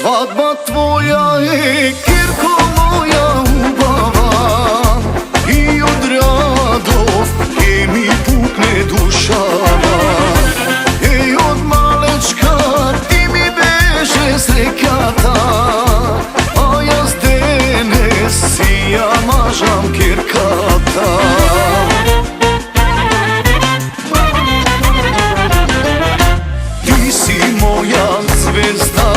Svadba tvoja je, Kirko moja ubava, i od radost mi pukne dušava. Ej, od malečka ti mi beže srekata, a ja s danes ja mažam Kirkata. Ti si moja zvezda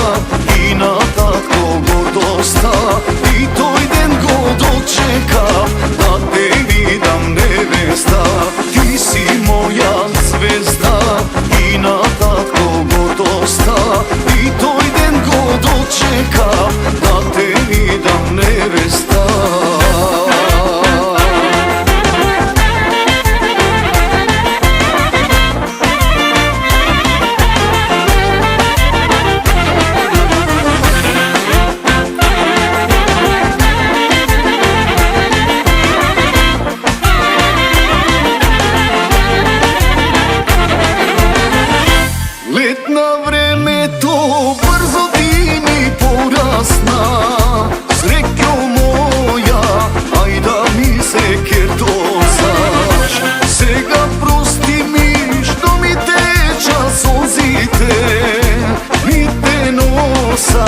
i na tako gordosta, i toj den go dočekam da te vidam nevesta. Ti si moja zvezda i na tako gordosta, i toj den go dočekam da te vidam nevesta. Na vreme to brzo ti mi porasna, srećo moja, aj da mi se kertosaš. Sega prosti mi što mi teča solzite, mi te nosa,